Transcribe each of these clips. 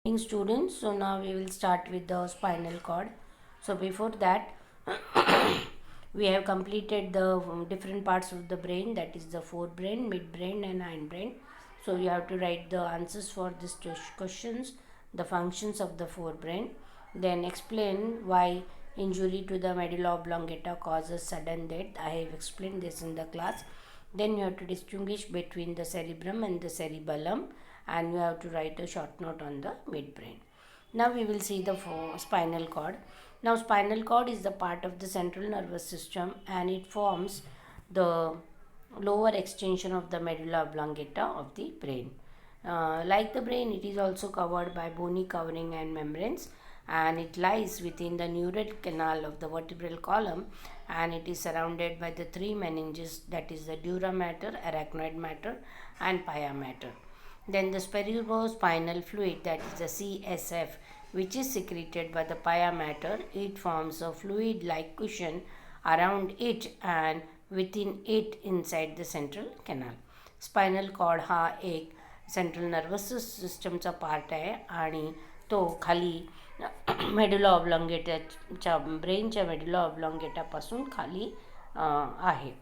Students, so now we will start with the spinal cord. So before that we have completed the different parts of the brain, that is the forebrain, midbrain and hindbrain. So you have to write the answers for these questions, the functions of the forebrain, then explain why injury to the medulla oblongata causes sudden death. I have explained this in the class. Then you have to distinguish between the cerebrum and the cerebellum, and you have to write a short note on the midbrain. Now we will see the spinal cord. Now spinal cord is the part of the central nervous system, and it forms the lower extension of the medulla oblongata of the brain. Like the brain, it is also covered by bony covering and membranes, and it lies within the neural canal of the vertebral column, and it is surrounded by the three meninges, that is the dura mater, arachnoid mater and pia mater. Then the cerebrospinal fluid, that is the CSF, which is secreted by the pia mater, it forms a fluid like cushion around it and within it inside the central canal. Spinal cord हा एक central nervous सिस्टमचा part आहे आणि तो खाली मेड्युला ऑब्लॉंगेटाच्या ब्रेनच्या मेड्युला ऑब्लॉंगेटापासून खाली आहे.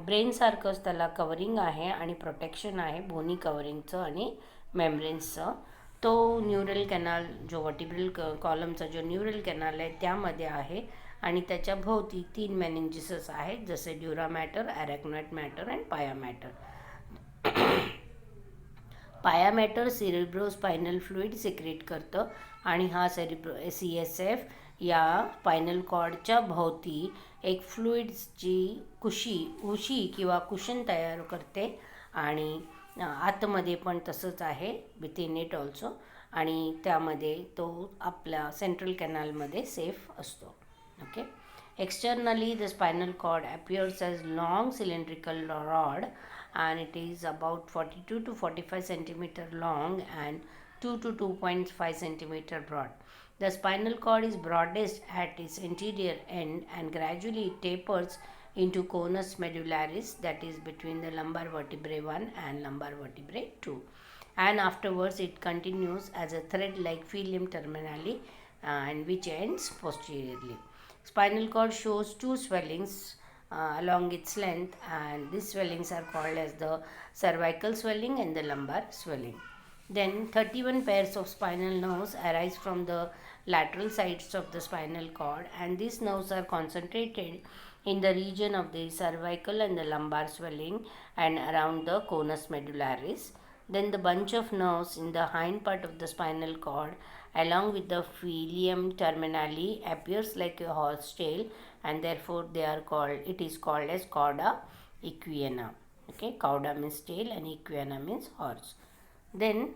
ब्रेनसारखंच त्याला कवरिंग आहे आणि प्रोटेक्शन आहे बोनी कवरिंगचं आणि मेम्ब्रेन्सचं. तो न्यूरल कॅनल जो वर्टिब्रल कॉलमचा जो न्यूरल कॅनल आहे त्यामध्ये आहे आणि त्याच्या भोवती तीन मेनिंजेसेस आहेत, जसे ड्युरा मॅटर, ॲरॅक्नॉइड मॅटर अँड पाया मॅटर. पाया मॅटर सेरिब्रोस्पायनल फ्लुइड सिक्रेट करतं आणि हा CSF या स्पायनल कॉर्डच्या भोवती एक फ्लुइड्सची उशी किंवा कुशन तयार करते आणि आतमध्ये पण तसंच आहे, विथिन इट ऑल्सो, आणि त्यामध्ये तो आपल्या सेंट्रल कॅनलमध्ये सेफ असतो. Okay. Externally, the spinal cord appears as long cylindrical rod, and it is about 42 to 45 centimeter long and 2 to 2.5 centimeter broad. The spinal cord is broadest at its anterior end and gradually tapers into conus medullaris, that is between the lumbar vertebrae 1 and lumbar vertebrae 2. And afterwards it continues as a thread like filium terminale, and which ends posteriorly. Spinal cord shows two swellings along its length, and these swellings are called as the cervical swelling and the lumbar swelling. Then 31 pairs of spinal nerves arise from the lateral sides of the spinal cord, and these nerves are concentrated in the region of the cervical and the lumbar swelling and around the conus medullaris. Then the bunch of nerves in the hind part of the spinal cord along with the filium terminale appears like a horse tail, and therefore it is called as cauda equiana. Okay, cauda means tail and equiana means horse. Then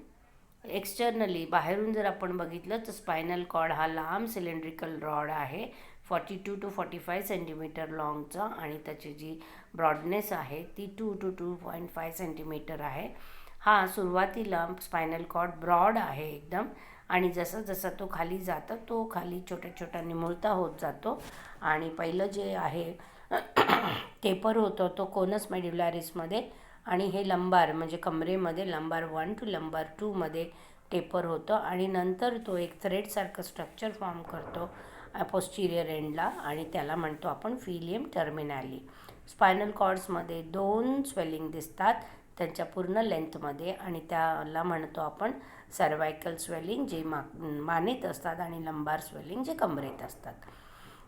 externally बाहेरून जर आपण बघितलं तर spinal cord हा लांब cylindrical rod आहे, 42 to 45 centimetre लॉंगचा, आणि त्याची जी ब्रॉडनेस आहे ती 2 to 2.5 सेंटीमीटर आहे. हा सुरुवातीला स्पायनल कॉर्ड ब्रॉड आहे एकदम, आणि जसं जसं तो खाली जातो तो खाली छोट्या छोट्या निमुळता होत जातो, आणि पहिलं जे आहे टेपर होतं तो कोनस मेड्युलारिसमध्ये, आणि हे लंबार म्हणजे कमरेमध्ये लंबार 1 to लंबार 2मध्ये टेपर होतं, आणि नंतर तो एक थ्रेडसारखं स्ट्रक्चर फॉर्म करतो पोस्टिरियर एंडला, आणि त्याला म्हणतो आपण फिलियम टर्मिनाली. स्पायनल कॉर्ड्समध्ये 2 स्वेलिंग दिसतात त्यांच्या पूर्ण लेंथमध्ये, आणि त्याला म्हणतो आपण सर्वायकल स्वेलिंग जे मानेत असतात आणि लंबार स्वेलिंग जे कमरेत असतात.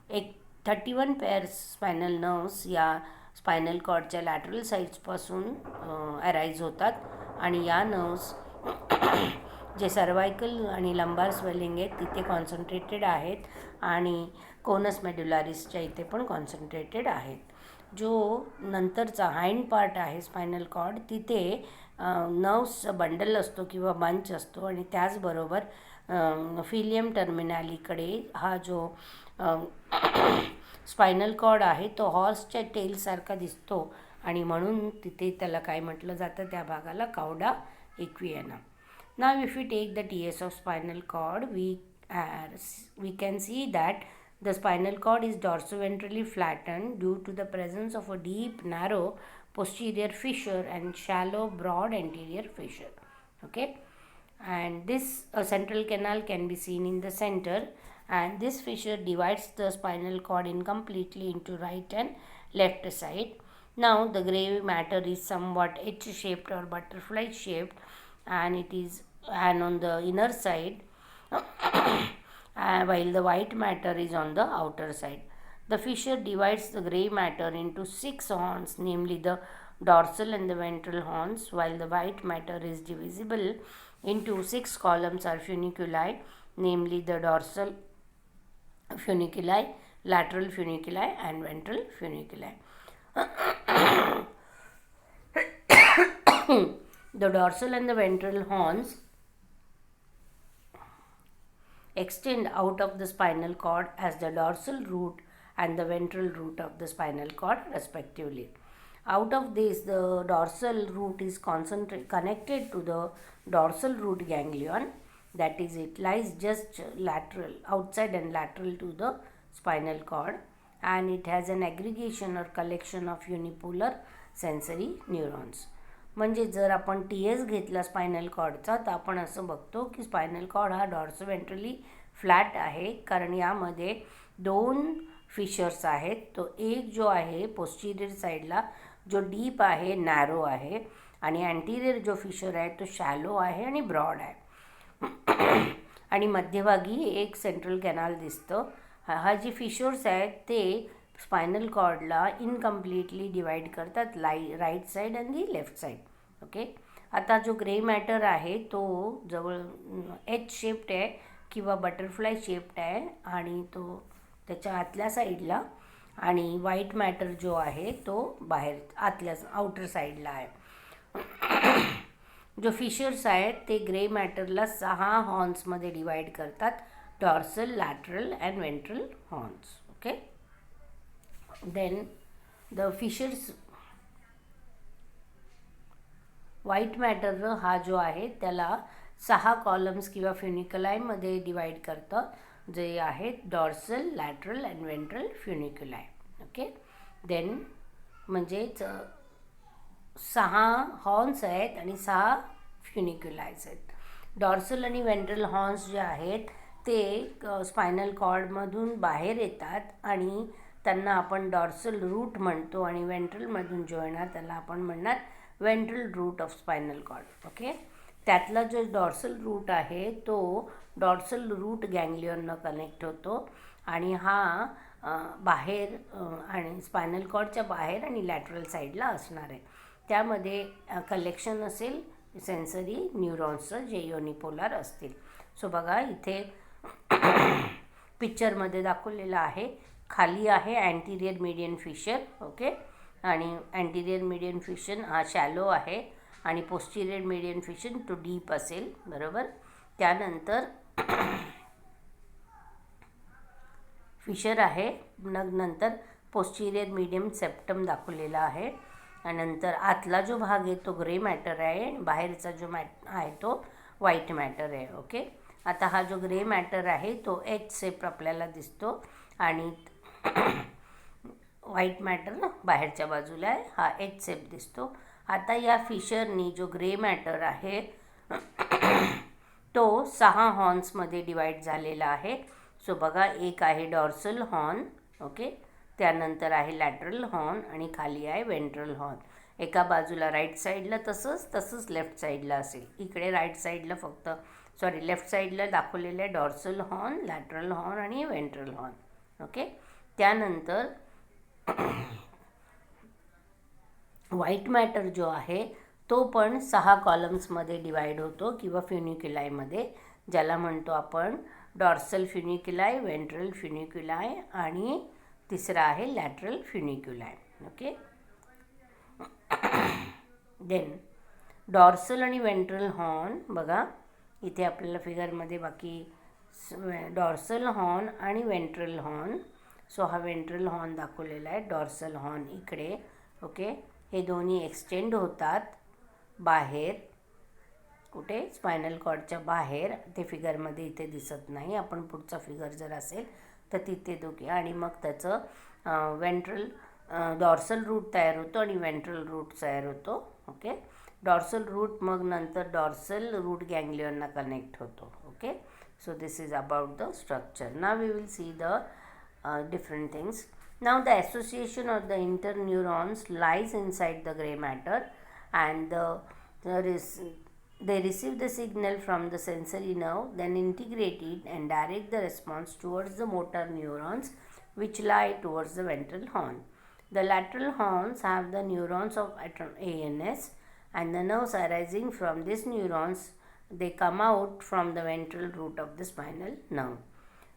एक 31 पेअर्स स्पायनल नर्व्स या स्पायनल कॉर्डच्या लॅटरल साईड्सपासून अराईज होतात, आणि या नर्व्स जे सर्वायकल आणि लंबार स्वेलिंग आहेत तिथे कॉन्सन्ट्रेटेड आहेत, आणि कोनस मेड्युलारिसच्या इथे पण कॉन्सन्ट्रेटेड आहेत. जो नंतरचा हाइंड पार्ट आहे स्पायनल कॉर्ड तिथे नर्व्सचा बंडल असतो किंवा बंच असतो, आणि त्याचबरोबर फिलियम टर्मिनालीकडे हा जो स्पायनल कॉर्ड आहे तो हॉर्सच्या टेलसारखा दिसतो, आणि म्हणून तिथे त्याला काय म्हटलं जातं त्या भागाला cauda equina. Now if you take the TS of spinal cord we can see that the spinal cord is dorsoventrally flattened due to the presence of a deep, narrow posterior fissure and shallow, broad anterior fissure. Okay. and this central canal can be seen in the center, and this fissure divides the spinal cord incompletely into right and left side. Now the gray matter is somewhat H-shaped or butterfly shaped, and it is and on the inner side while the white matter is on the outer side. The fissure divides the gray matter into 6 horns, namely the dorsal and the ventral horns, while the white matter is divisible into 6 columns or funiculi, namely the dorsal funiculi, lateral funiculi, and ventral funiculi. The dorsal and the ventral horns extend out of the spinal cord as the dorsal root and the ventral root of the spinal cord respectively. Out of this, the dorsal root is connected to the dorsal root ganglion, that is, it lies just lateral, outside and lateral to the spinal cord, and it has an aggregation or collection of unipolar sensory neurons. म्हणजे जर आपण TS घेतला spinal कॉर्डचा तर आपण असं बघतो की spinal cord हा डॉर्सोवेंट्रली फ्लॅट आहे, कारण यामध्ये 2 फिशर्स आहेत. तो एक जो आहे पोस्टिरियर साईडला जो डीप आहे, नॅरो आहे, आणि अँटिरियर जो फिशर आहे तो शॅलो आहे आणि ब्रॉड आहे, आणि मध्यभागी एक सेंट्रल कॅनल दिसतं. हा जे फिशर्स आहेत ते स्पायनल कॉर्डला इनकम्प्लिटली डिवाइड करतात, राईट साईड आणि लेफ्ट साईड. ओके. आता जो ग्रे मॅटर आहे तो जवळ H शेप्ड आहे किंवा बटरफ्लाय शेप्ड आहे, आणि तो त्याच्या आतल्या साईडला, आणि व्हाईट मॅटर जो आहे तो बाहेर आतल्या आउटर साईडला आहे. जो फिशर्स आहेत ते ग्रे मॅटरला 6 हॉर्न्समध्ये डिवाइड करतात, dorsal, lateral and ventral horns. Okay. Then the fissures, white matter हा जो आहे त्याला 6 कॉलम्स किंवा फ्युनिक्युलायमध्ये डिवाइड करतं, जे आहेत dorsal, lateral and ventral funiculi. Okay. Then म्हणजेच 6 हॉर्न्स आहेत आणि 6 फ्युनिक्युलायज आहेत. डॉर्सल आणि वेंट्रल हॉर्न्स जे आहेत ते स्पायनल कॉर्डमधून बाहेर येतात आणि त्यांना आपण डॉर्सल रूट म्हणतो, आणि वेंट्रलमधून जो येणार त्याला आपण म्हणणार ventral root of spinal cord. Okay. त्यातला जो डॉर्सल रूट आहे तो डॉर्सल रूट गँग्लियननं कनेक्ट होतो, आणि हा बाहेर आणि स्पायनल कॉर्डच्या बाहेर आणि लॅटरल साईडला असणार आहे. त्यामध्ये कलेक्शन असेल सेन्सरी न्यूरॉन्सचं जे युनिपोलार असतील. सो बघा इथे पिक्चरमध्ये दाखवलेलं आहे. खाली आहे अँटिरियर मीडियन फिशर. ओके. आणि अँटिरियर मीडियन फिशन हा शॅलो आहे आणि पोस्टिरियर मीडियन फिशन तो डीप असेल, बरोबर. त्यानंतर फिशर आहे, नंतर पोस्टिरियर मीडियम सेप्टम दाखवलेला आहे, आणि नंतर आतला जो भाग आहे तो ग्रे मॅटर आहे, बाहेरचा जो आहे तो व्हाईट मॅटर आहे. ओके. आता हा जो ग्रे मॅटर आहे तो H शेप आपल्याला दिसतो, आणि व्हाईट मॅटर बाहेरच्या बाजूला आहे, हा H शेप दिसतो. आता या फिशरनी जो ग्रे मॅटर आहे तो 6 हॉर्न्समध्ये डिवाइड झालेला आहे. सो बघा, एक आहे डॉर्सल हॉर्न. ओके. त्यानंतर आहे लॅटरल हॉर्न आणि खाली आहे वेंट्रल हॉर्न. एका बाजूला राईट साईडला तसंच लेफ्ट साईडला असेल. इकडे राईट साईडला लेफ्ट साईडला दाखवलेलं आहे डॉर्सल हॉर्न, लॅटरल हॉर्न आणि वेंट्रल हॉर्न. ओके. त्यानंतर व्हाईट मॅटर जो आहे तो पण 6 कॉलम्समध्ये डिवाइड होतो किंवा फ्युनिक्युलायमध्ये, ज्याला म्हणतो आपण डॉर्सल फ्युनिक्युलाय, वेंट्रल फ्युनिक्युलाय आणि तिसरा आहे लॅटरल फ्युनिक्युलाय. ओके. देन डॉर्सल आणि वेंट्रल हॉर्न बघा इथे आपल्याला फिगरमध्ये बाकी डॉर्सल हॉर्न आणि वेंट्रल हॉर्न. सो हा वेंट्रल हॉर्न दाखवलेला आहे, डॉर्सल हॉर्न इकडे. ओके. हे दोन्ही एक्सटेंड होतात बाहेर, कुठे स्पायनल कॉर्डच्या बाहेर. ते फिगरमध्ये इथे दिसत नाही, आपण पुढचा फिगर जर असेल तर तिथे दोघे, आणि मग त्याचं डॉर्सल रूट तयार होतो आणि वेंट्रल रूट तयार होतो. ओके. डॉर्सल रूट मग नंतर डॉर्सल रूट गँग्लियनला कनेक्ट होतो. Okay, so this is about the structure. Now we will see the different things. Now the association of the interneurons lies inside the gray matter, and they receive the signal from the sensory nerve, then integrate it and direct the response towards the motor neurons, which lie towards the ventral horn. The lateral horns have the neurons of ANS, and the nerves arising from these neurons, they come out from the ventral root of the spinal nerve.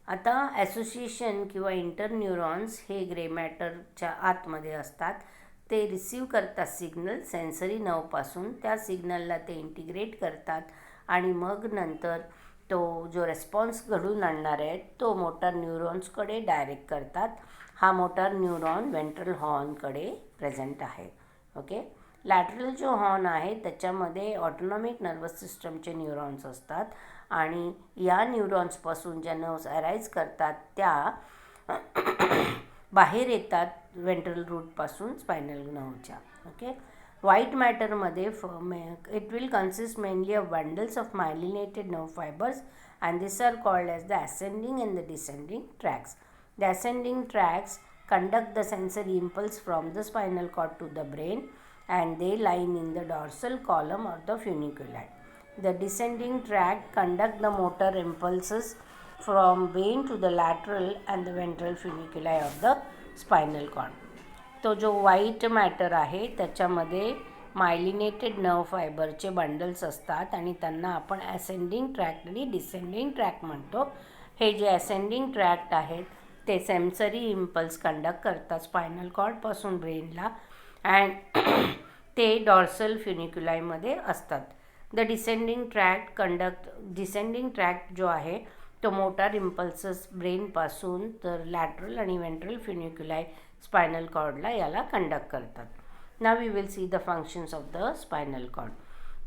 आता ॲसोसिएशन किंवा interneurons हे grey मॅटरच्या आतमध्ये असतात. ते receive करतात signal sensory नर्वपासून. त्या सिग्नलला ते इंटिग्रेट करतात आणि मग नंतर तो जो रेस्पॉन्स घडून आणणार आहे तो मोटर न्यूरॉन्सकडे डायरेक्ट करतात. हा मोटर न्यूरॉन वेंट्रल हॉर्नकडे प्रेझेंट आहे. ओके, लॅटरल जो हॉर्न आहे त्याच्यामध्ये ऑटोनॉमिक नर्वस सिस्टमचे न्यूरॉन्स असतात आणि या न्यूरॉन्सपासून ज्या नर्व्स अराईज करतात त्या बाहेर येतात वेंट्रल रूटपासून स्पायनल नर्वच्या. ओके, व्हाईट मॅटरमध्ये it will consist mainly of bundles of myelinated nerve fibres and this are called as the ascending and the descending tracts. The ascending tracts conduct the sensory impulse from the spinal cord to the brain, and they lie in the dorsal column or the funiculi. The descending tract conduct the motor impulses from brain to the lateral and the ventral funiculi of the spinal cord. तो जो white matter आहे त्याच्यामध्ये myelinated nerve फायबरचे bundles असतात आणि त्यांना आपण ascending tract आणि डिसेंडिंग ट्रॅक्ट म्हणतो. हे जे असेंडिंग ट्रॅक्ट आहेत ते सेन्सरी इम्पल्स कंडक्ट करतात स्पायनल कॉर्डपासून ब्रेनला अँड ते डॉर्सल फ्युनिक्युलायमध्ये असतात. द डिसेंडिंग ट्रॅक्ट जो आहे तो मोटार इम्पल्सेस ब्रेनपासून तर लॅटरल आणि वेंट्रल फ्युनिक्युलाय स्पायनल कॉर्डला याला कंडक्ट करतात. Now we will see the functions of the spinal cord.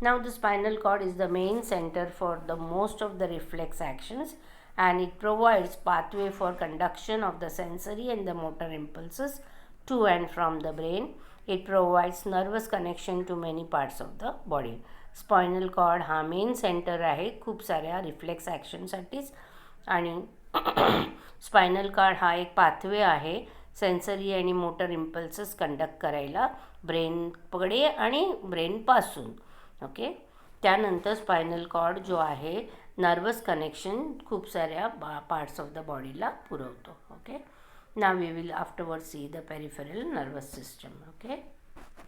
Now the spinal cord is the main centre for the most of the reflex actions, and it provides pathway for conduction of the sensory and the motor impulses to and from the brain. It provides nervous connection to many parts of the body. Spinal cord हा main centre आहे खूप साऱ्या reflex ॲक्शनसाठीच आणि spinal cord हा एक pathway आहे sensory आणि motor impulses conduct करायला ब्रेनकडे आणि ब्रेनपासून. ओके, त्यानंतर स्पायनल कॉर्ड जो आहे नर्वस कनेक्शन खूप साऱ्या पार्ट्स ऑफ द बॉडीला पुरवतो. Okay, now we will afterward see the peripheral nervous system. Okay.